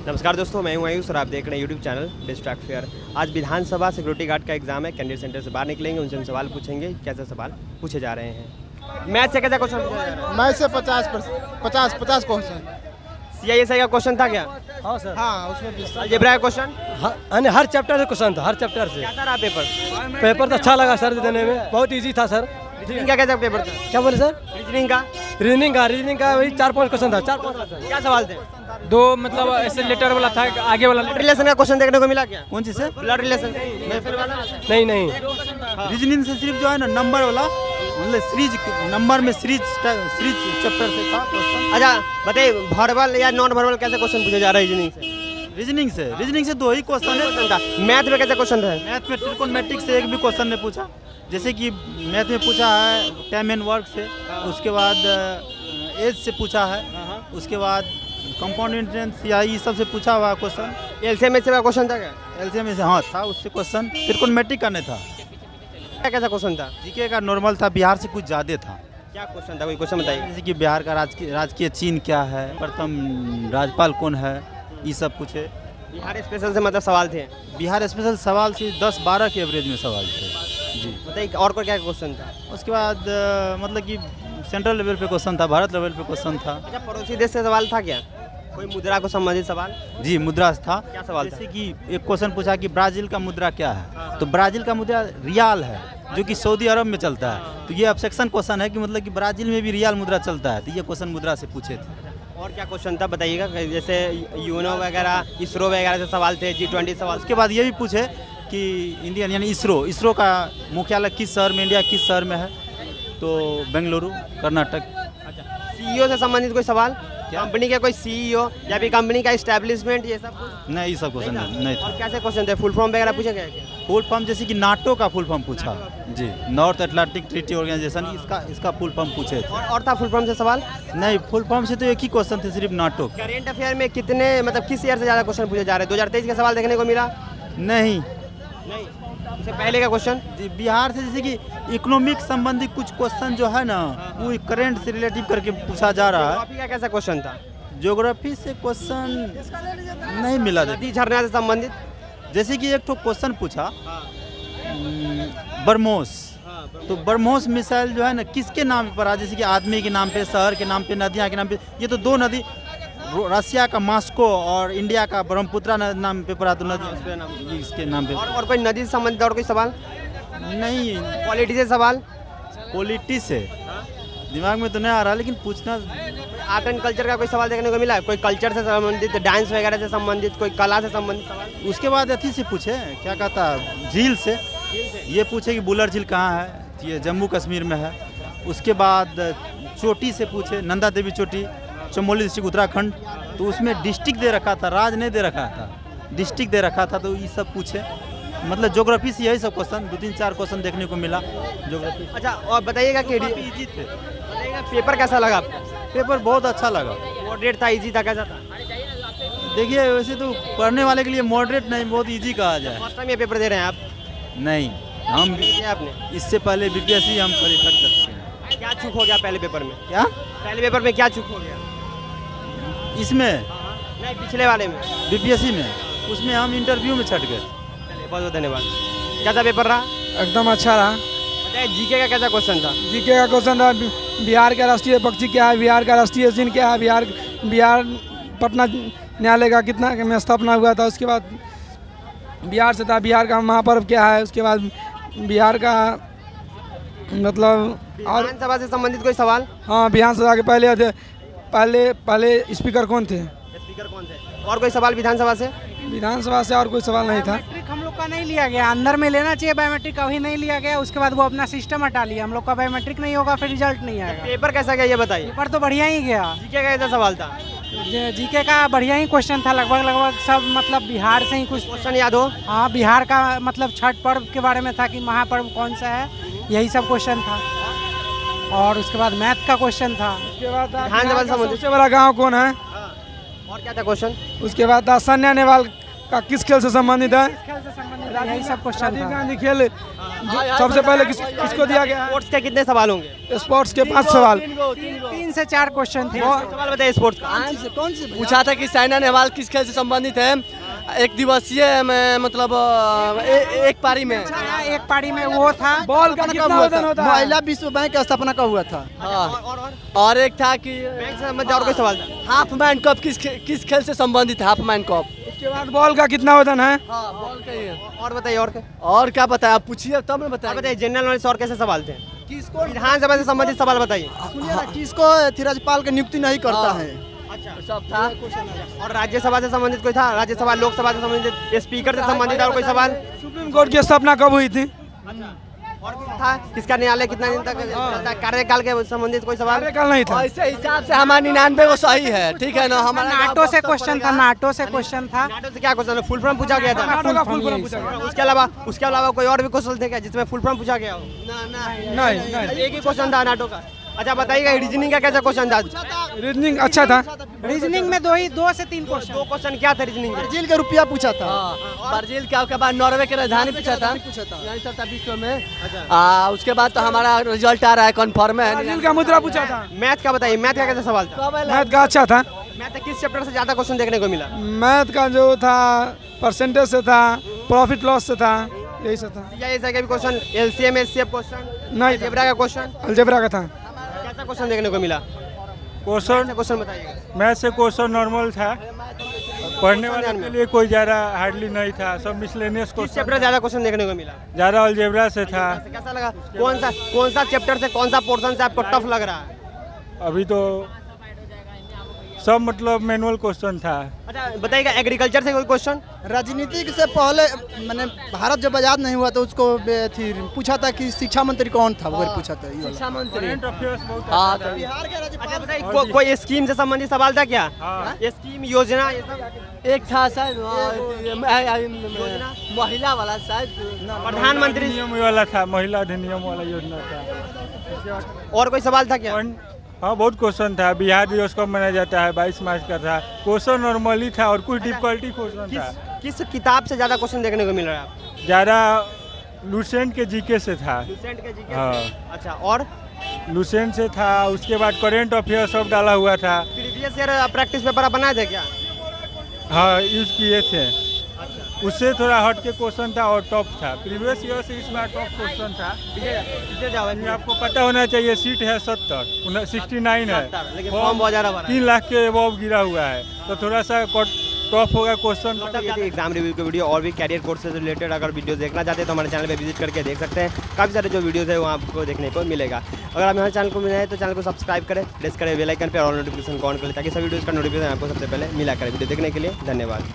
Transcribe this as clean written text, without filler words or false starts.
नमस्कार दोस्तों, मैं हूं आयुष और आप देख रहे हैं YouTube channel best fact fair. आज विधानसभा सिक्योरिटी गार्ड का एग्जाम है। कैंडिडेट सेंटर से बाहर निकलेंगे, उनसे हम सवाल पूछेंगे कैसे सवाल पूछे जा रहे हैं। मैथ से कैसा क्वेश्चन पूछा जा रहा है? मैथ से 50 क्वेश्चन। CISI का क्वेश्चन था क्या? हाँ सर। हाँ, उसमें अलजेब्रा का क्वेश्चन हर चैप्टर से क्वेश्चन था, हर चैप्टर से। कैसा रहा पेपर? पेपर तो अच्छा लगा सर, देने में बहुत इजी था सर। रीजनिंग का कैसा पेपर था? क्या बोले सर? रीजनिंग का वही 4-5 क्वेश्चन था। 4-5 क्वेश्चन। क्या सवाल थे? दो मतलब ऐसे लेटर वाला था, आगे वाला ब्लड रिलेशन का क्वेश्चन देखने को मिला क्या? कौन चीज़ से? ब्लड रिलेशन नहीं। रीजनिंग से सिर्फ जो है ना नंबर वाला, मतलब सीरीज नंबर में सीरीज चैप्टर से था क्वेश्चन। अच्छा बताइए, वर्बल या नॉन वर्बल कैसे क्वेश्चन पूछे जा रहा है रीजनिंग से 2 ही क्वेश्चन है। मैथ में कैसे क्वेश्चन था? मैथ में ट्रिकोनोमेट्रिक से एक भी क्वेश्चन नहीं पूछा। जैसे कि मैथ में पूछा है टाइम एंड वर्क से, उसके बाद एज से पूछा है, उसके बाद कंपाउंड इंट्रेंस या ये सब से पूछा हुआ क्वेश्चन। LCM का क्वेश्चन था क्या? LCM से हाँ था, उससे क्वेश्चन। ट्रिकोनोमेट्रिक का नहीं था। कैसा क्वेश्चन था? जीके का नॉर्मल था, बिहार से कुछ ज़्यादा था। क्या क्वेश्चन था, कोई क्वेश्चन बताइए। जैसे कि बिहार का राजकीय चिन्ह क्या है, प्रथम राज्यपाल कौन है, ये सब पूछे। बिहार स्पेशल से मतलब सवाल थे? बिहार स्पेशल सवाल से 10-12 के एवरेज में सवाल थे जी। बताइए और कोई क्या क्वेश्चन था? उसके बाद मतलब कि सेंट्रल लेवल पे क्वेश्चन था, भारत लेवल पे क्वेश्चन था। अच्छा, पड़ोसी देश से सवाल था क्या? कोई मुद्रा को संबंधित सवाल? जी, मुद्रा था। क्या सवाल था? जैसे कि एक क्वेश्चन पूछा कि ब्राज़ील का मुद्रा क्या है, तो ब्राज़ील का मुद्रा रियाल है, जो कि सऊदी अरब में चलता है। तो ये ऑब्जेक्शन क्वेश्चन है कि मतलब कि ब्राज़ील में भी रियाल मुद्रा चलता है, तो ये क्वेश्चन मुद्रा से पूछे थे। और क्या क्वेश्चन था बताइएगा? जैसे यूनो वगैरह, इसरो वगैरह से सवाल थे, G20 सवाल। उसके बाद ये भी पूछे कि इंडियन यानी इसरो का मुख्यालय किस शहर में, इंडिया किस शहर में है, तो बेंगलुरु, कर्नाटक। CEO से संबंधित कोई सवाल? कंपनी के कोई CEO या फिर कंपनी का एस्टेब्लिशमेंट, ये सब कुछ? नहीं, ये सब क्वेश्चन नहीं था। और कैसे क्वेश्चन थे? फुल फॉर्म वगैरह पूछे गए क्या? फुल फॉर्म जैसे कि नाटो का फुल फॉर्म पूछा जी, नॉर्थ अटलांटिक ट्रीटी ऑर्गेनाइजेशन, इसका फुल फॉर्म पूछे थे। और था फुल फॉर्म से सवाल? नहीं, फुल फॉर्म से तो एक ही क्वेश्चन थे, सिर्फ नाटो। करेंट अफेयर में कितने मतलब किस ईयर से ज़्यादा क्वेश्चन पूछे जा रहे हैं? 2023 का सवाल देखने को मिला? नहीं, इससे पहले का क्वेश्चन? जी, बिहार से जैसे कि इकोनॉमिक संबंधी कुछ क्वेश्चन जो है ना, वो करंट से रिलेटिव करके पूछा जा रहा है। ज्योग्राफी का कैसा क्वेश्चन था? ज्योग्राफी से क्वेश्चन नहीं मिला। नदी झरना से संबंधित? जैसे कि एक तो क्वेश्चन पूछा बरमोस, तो बरमोस मिसाइल जो है ना किसके नाम पर आ, जैसे कि आदमी के नाम पे, शहर के नाम पे, नदियाँ के नाम पे। ये तो 2 नदी, रसिया का मॉस्को और इंडिया का ब्रह्मपुत्र नाम पे पड़ा, तो नदी इसके नाम पे। और कोई नदी से संबंधित और कोई सवाल? नहीं, पॉलिटी से सवाल? पॉलिटी से दिमाग में तो नहीं आ रहा, लेकिन पूछना। आर्ट एंड कल्चर का कोई सवाल देखने को मिला? कोई कल्चर से संबंधित, डांस वगैरह से संबंधित, कोई कला से संबंधित सवाल? उसके बाद अथी से पूछे, क्या कहता, झील से ये पूछे कि बुलर झील कहाँ है, तो ये जम्मू कश्मीर में है। उसके बाद चोटी से पूछे, नंदा देवी चोटी, चमोली डिस्ट्रिक्ट उत्तराखंड, तो उसमें डिस्ट्रिक्ट दे रखा था, राज नहीं दे रखा था, डिस्ट्रिक्ट दे रखा था, तो ये सब पूछे। मतलब ज्योग्राफी से यही सब क्वेश्चन 2-3-4 क्वेश्चन देखने को मिला ज्योग्राफी। अच्छा, और बताइएगा कि इजी थे। बताइएगा पेपर कैसा लगा आपको? पेपर बहुत अच्छा लगा। मॉडरेट था, इजी था, कैसा था? देखिए, वैसे तो पढ़ने वाले के लिए मॉडरेट नहीं, बहुत इजी कहा जाए। फर्स्ट टाइम ये पेपर दे रहे हैं आप? नहीं, हम दिया आपने? इससे पहले BPSC हम क्वालिफाई कर चुके हैं। क्या चूक हो गया पहले पेपर में? क्या पहले पेपर में क्या चूक हो गया? इसमें नहीं, पिछले वाले में, BPSC में, उसमें हम इंटरव्यू में छट गए। चलिए, बहुत बहुत धन्यवाद। कैसा पेपर रहा? एकदम अच्छा रहा। बताइए, जीके का कैसा क्वेश्चन था? जीके का क्वेश्चन था, बिहार का राष्ट्रीय पक्षी क्या है, बिहार का राष्ट्रीय चिन्ह क्या है, बिहार पटना न्यायालय का कितना में स्थापना हुआ था। उसके बाद बिहार से था, बिहार का महापर्व क्या है। उसके बाद बिहार का मतलब, और विधानसभा से संबंधित कोई सवाल? हाँ, विधानसभा के पहले स्पीकर कौन थे? स्पीकर कौन थे? और कोई सवाल विधानसभा से? विधानसभा से और कोई सवाल नहीं था। बायोमेट्रिक हम लोग का नहीं लिया गया, अंदर में लेना चाहिए बायोमेट्रिक, अभी नहीं लिया गया। उसके बाद वो अपना सिस्टम हटा लिया, हम लोग का बायोमेट्रिक नहीं होगा, फिर रिजल्ट नहीं आएगा। पेपर कैसा गया ये बताइए। पेपर तो बढ़िया ही गया। जीके का कैसा सवाल था? जीके का बढ़िया ही क्वेश्चन था, लगभग सब मतलब बिहार से ही कुछ क्वेश्चन याद हो? हाँ, बिहार का मतलब छठ पर्व के बारे में था कि महापर्व कौन सा है, यही सब क्वेश्चन था। और उसके बाद मैथ का क्वेश्चन था। उसके बाद विधानसभा से संबंधित सबसे बड़ा गांव कौन है? और क्या था क्वेश्चन? उसके बाद था सान्या नेहवाल का किस खेल से संबंधित है? खेल से संबंधित यही सब क्वेश्चन राजीव था। गांधी खेल सबसे पहले किसको दिया गया स्पोर्ट्स के कितने सवाल होंगे? है? स्पोर्ट्स के 5 सवाल। 3 से 4 क्वेश्चन थे। सवाल बताइए स्पोर्ट्स का। पूछा था कि साइना नेहवाल किस खेल से संबंधित है। एक दिवसीय में मतलब एक पारी में। एक पारी में वो था। बॉल का कितना वजन होता है? महिला विश्व बैंक की स्थापना कब हुआ था? हाँ। और एक था कि बैंक से संबंधित और कोई सवाल था? हाफ मैन कप किस खेल से संबंधित है? Half man cup. उसके बाद बॉल का कितना वजन है? हाँ बॉल का ही है। और बताइए और क्या? और क्या बताया आप पूछिए तब मैं आप बताया। बताइए जनरल नॉलेज और कैसे सवाल थे? किसको विधानसभा से संबंधित सवाल बताइए। सुनिए ना, किसको राज्यपाल की नियुक्ति नहीं करता हाँ। है? सब था। और राज्यसभा से संबंधित कोई था? राज्यसभा लोकसभा से संबंधित स्पीकर से संबंधित और कोई सवाल? सुप्रीम कोर्ट की स्थापना कब हुई थी? और कुछ था? किसका न्यायालय कितना दिन तक चलता है? कार्यकाल के संबंधित कोई सवाल? कार्यकाल नहीं था। ऐसे हिसाब से हमारा 99 को सही है, ठीक है ना। हमारा नाटो से क्वेश्चन था। नाटो से क्वेश्चन था। नाटो से क्या क्वेश्चन? फुल फॉर्म पूछा गया था। नाटो का फुल फॉर्म पूछा गया। उसके अलावा कोई और भी क्वेश्चन थे क्या जिसमें फुल फॉर्म पूछा गया हो? नहीं एक ही क्वेश्चन था नाटो का। अच्छा बताइएगा रीजनिंग का कैसा क्वेश्चन था? रीजनिंग अच्छा था। रीजनिंग में 2 से 3 क्वेश्चन। दो क्वेश्चन क्या थे रीजनिंग के? ब्राजील का रुपया पूछा था। ब्राजील के बाद नॉर्वे की राजधानी पूछा था। यही सब था विश्व में। उसके बाद तो हमारा रिजल्ट आ रहा है, कन्फर्म है। ब्राजील का मुद्रा पूछा था। मैथ का बताइए, मैथ का कैसा सवाल था? मैथ का अच्छा था। मैथ का किस चैप्टर से ज्यादा क्वेश्चन देखने को मिला? मैथ का जो था परसेंटेज से था, प्रॉफिट लॉस से था, यही सब था। या ऐसा भी क्वेश्चन एलसीएम एचसीएफ क्वेश्चन, नहीं अलजेब्रा का क्वेश्चन, अलजेब्रा का था। कैसा क्वेश्चन देखने को मिला? क्वेश्चन क्वेश्चन बताइएगा। मैथ से क्वेश्चन नॉर्मल था, पढ़ने वाले के लिए कोई ज़्यादा हार्डली नहीं था, सब मिसलेनियस किस क्वेश्चन चैप्टर ज्यादा क्वेश्चन देखने को मिला? ज़्यादा अलजेब्रा से था। कैसा लगा? कौन सा चैप्टर से कौन सा पोर्शन से आपको टफ लग रहा है? अभी तो सब मतलब मैनुअल क्वेश्चन था। अच्छा बताइएगा एग्रीकल्चर से कोई क्वेश्चन? राजनीतिक से पहले मैंने भारत जब आजाद नहीं हुआ तो उसको पूछा था कि शिक्षा मंत्री कौन था, वो पूछा था ये वाला। शिक्षा मंत्री। करंट अफेयर्स बहुत हाँ अच्छा था। बिहार के अच्छा राज्यपाल बताइए कोई स्कीम से संबंधित सवाल था क्या? हाँ। स्कीम योजना ये सब? एक था शायद महिला वाला शायद। प्रधानमंत्री अधिनियम वाला था, महिला अधिनियम वाला योजना था। और कोई सवाल था क्या? हाँ बहुत क्वेश्चन था। बिहार दिवस कब मनाया जाता है? 22 मार्च का था। क्वेश्चन नॉर्मली था और कुछ डिफिकल्टी क्वेश्चन था। किस किताब से ज्यादा क्वेश्चन देखने को मिल रहा है आपको? ज़्यादा लुसेंट के जीके से था। लुसेंट के जीके हाँ। से? अच्छा और लुसेंट से था, उसके बाद करेंट अफेयर सब डाला हुआ था। प्रीवियस ईयर प्रैक्टिस पेपर आप बनाए थे क्या? हाँ यूज किए थे। उससे थोड़ा हट के क्वेश्चन था और टॉप था। प्रीवियस ईयर से इस बार टॉप क्वेश्चन था। पीछे जाओ ये आपको पता होना चाहिए। सीट है 69 है, लेकिन फॉर्म बहुत ज्यादा भरा 3 लाख के अबव गिरा हुआ है, तो थोड़ा सा टॉप होगा क्वेश्चन। एग्जाम रिव्यू के वीडियो और भी कैरियर कोर्स से रिलेटेड अगर वीडियो देखना चाहते हैं तो हमारे चैनल पे विजिट करके देख सकते हैं। काफ़ी सारे जो वीडियोस है वो आपको देखने को मिलेगा। अगर आप हमारे चैनल को मिले हैं तो चैनल को सब्सक्राइब करें, प्रेस करें बेल आइकन पे और नोटिफिकेशन ऑन करें ताकि सभी वीडियोस का नोटिफिकेशन आपको सबसे पहले मिला करें। वीडियो देखने के लिए धन्यवाद।